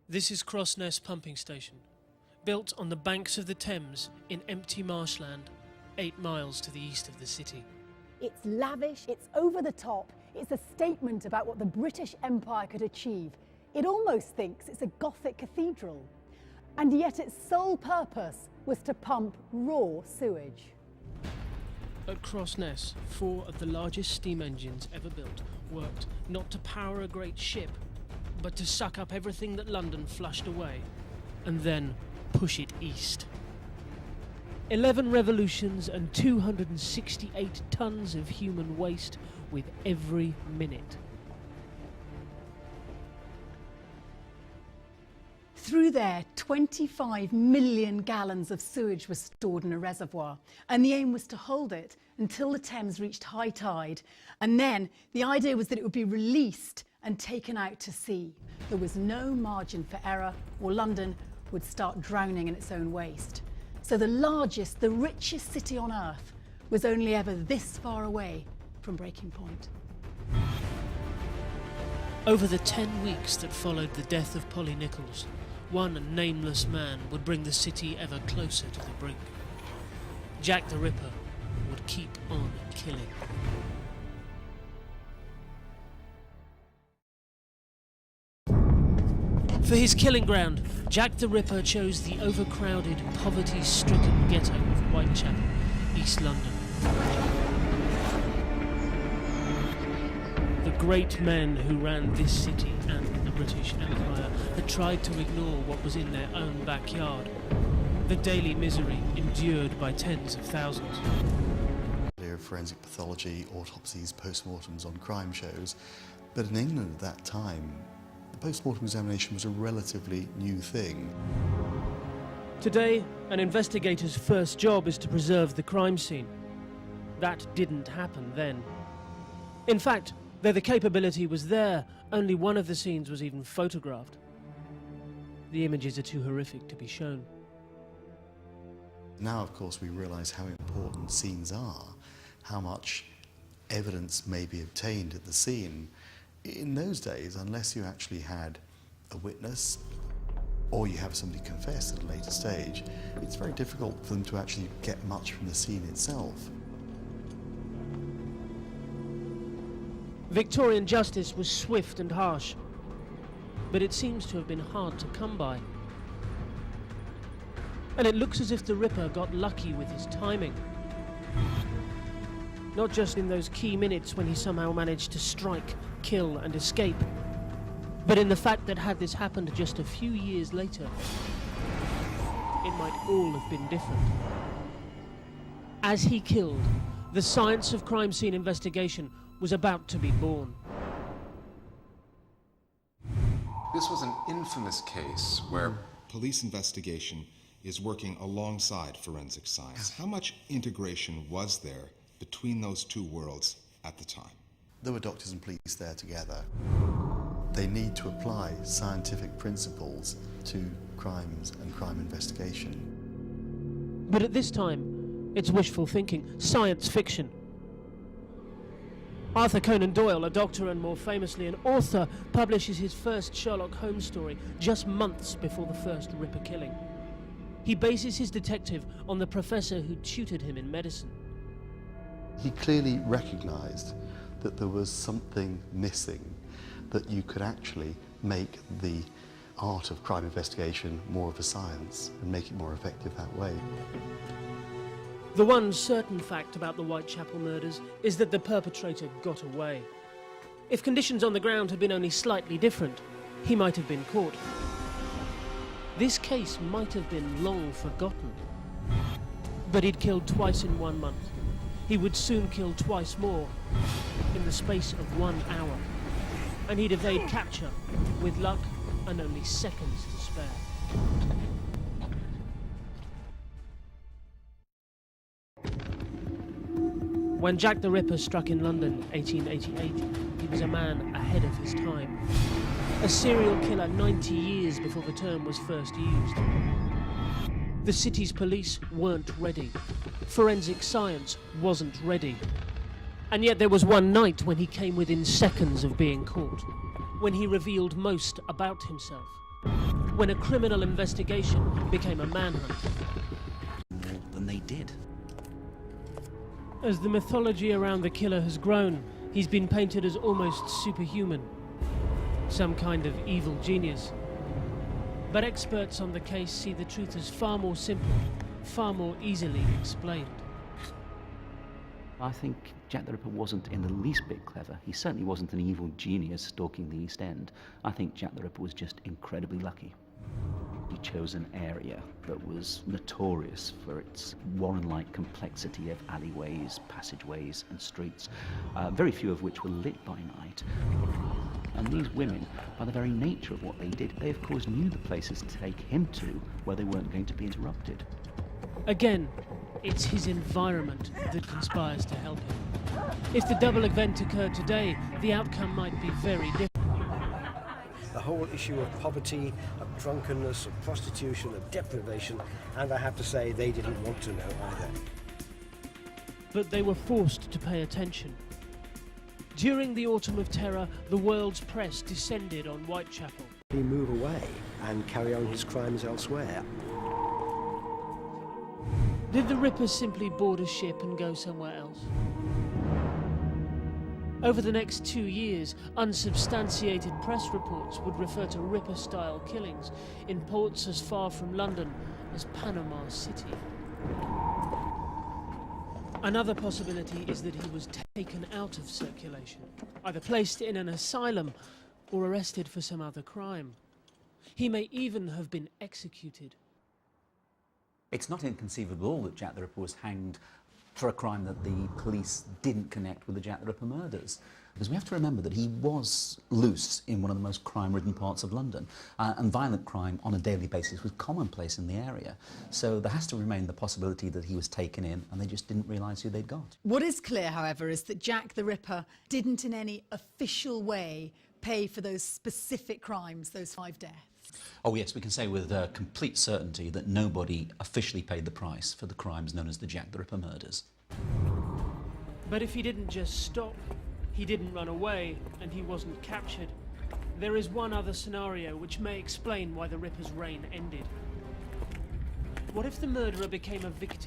This is Crossness Pumping Station, built on the banks of the Thames in empty marshland, 8 miles to the east of the city. It's lavish, it's over the top, it's a statement about what the British Empire could achieve. It almost thinks it's a Gothic cathedral. And yet its sole purpose was to pump raw sewage. At Crossness, 4 of the largest steam engines ever built worked not to power a great ship, but to suck up everything that London flushed away, and then push it east. 11 revolutions and 268 tons of human waste with every minute. Through there, 25 million gallons of sewage was stored in a reservoir, and the aim was to hold it until the Thames reached high tide, and then the idea was that it would be released and taken out to sea. There was no margin for error, or London would start drowning in its own waste. So the largest, the richest city on earth was only ever this far away from breaking point. Over the 10 weeks that followed the death of Polly Nichols, one nameless man would bring the city ever closer to the brink. Jack the Ripper would keep on killing. For his killing ground, Jack the Ripper chose the overcrowded, poverty-stricken ghetto of Whitechapel, East London. The great men who ran this city and the British Empire had tried to ignore what was in their own backyard, the daily misery endured by tens of thousands. Forensic pathology, autopsies, post-mortems on crime shows, but in England at that time, the post-mortem examination was a relatively new thing. Today, an investigator's first job is to preserve the crime scene. That didn't happen then. In fact, though the capability was there, only one of the scenes was even photographed. The images are too horrific to be shown. Now, of course, we realise how important scenes are, how much evidence may be obtained at the scene. In those days, unless you actually had a witness or you have somebody confess at a later stage, it's very difficult for them to actually get much from the scene itself. Victorian justice was swift and harsh, but it seems to have been hard to come by. And it looks as if the Ripper got lucky with his timing. Not just in those key minutes when he somehow managed to strike, kill and escape, but in the fact that had this happened just a few years later, it might all have been different. As he killed, the science of crime scene investigation was about to be born. This was an infamous case where police investigation is working alongside forensic science. How much integration was there between those two worlds at the time? There were doctors and police there together. They need to apply scientific principles to crimes and crime investigation. But at this time, it's wishful thinking, science fiction. Arthur Conan Doyle, a doctor and more famously an author, publishes his first Sherlock Holmes story just months before the first Ripper killing. He bases his detective on the professor who tutored him in medicine. He clearly recognised that there was something missing, that you could actually make the art of crime investigation more of a science and make it more effective that way. The one certain fact about the Whitechapel murders is that the perpetrator got away. If conditions on the ground had been only slightly different, he might have been caught. This case might have been long forgotten. But he'd killed twice in 1 month. He would soon kill twice more in the space of 1 hour. And he'd evade capture with luck and only seconds to spare. When Jack the Ripper struck in London 1888, he was a man ahead of his time. A serial killer 90 years before the term was first used. The city's police weren't ready. Forensic science wasn't ready. And yet there was one night when he came within seconds of being caught, when he revealed most about himself. when a criminal investigation became a manhunt. More than they did. As the mythology around the killer has grown, he's been painted as almost superhuman, some kind of evil genius. But experts on the case see the truth as far more simple, far more easily explained. I think Jack the Ripper wasn't in the least bit clever. He certainly wasn't an evil genius stalking the East End. I think Jack the Ripper was just incredibly lucky. He chose an area that was notorious for its Warren-like complexity of alleyways, passageways and streets, very few of which were lit by night. And these women, by the very nature of what they did, they of course knew the places to take him to where they weren't going to be interrupted. Again, it's his environment that conspires to help him. If the double event occurred today, the outcome might be very different. The whole issue of poverty, of drunkenness, of prostitution, of deprivation, and I have to say they didn't want to know either. But they were forced to pay attention. During the Autumn of Terror, the world's press descended on Whitechapel. He move away and carry on his crimes elsewhere. Did the Ripper simply board a ship and go somewhere else? Over the next 2 years, unsubstantiated press reports would refer to Ripper-style killings in ports as far from London as Panama City. Another possibility is that he was taken out of circulation, either placed in an asylum or arrested for some other crime. He may even have been executed. It's not inconceivable at all that Jack the Ripper was hanged for a crime that the police didn't connect with the Jack the Ripper murders. Because we have to remember that he was loose in one of the most crime-ridden parts of London, and violent crime on a daily basis was commonplace in the area. So there has to remain the possibility that he was taken in and they just didn't realise who they'd got. What is clear, however, is that Jack the Ripper didn't in any official way pay for those specific crimes, those 5 deaths. Oh yes, we can say with complete certainty that nobody officially paid the price for the crimes known as the Jack the Ripper murders. But if he didn't just stop, he didn't run away, and he wasn't captured, there is one other scenario which may explain why the Ripper's reign ended. What if the murderer became a victim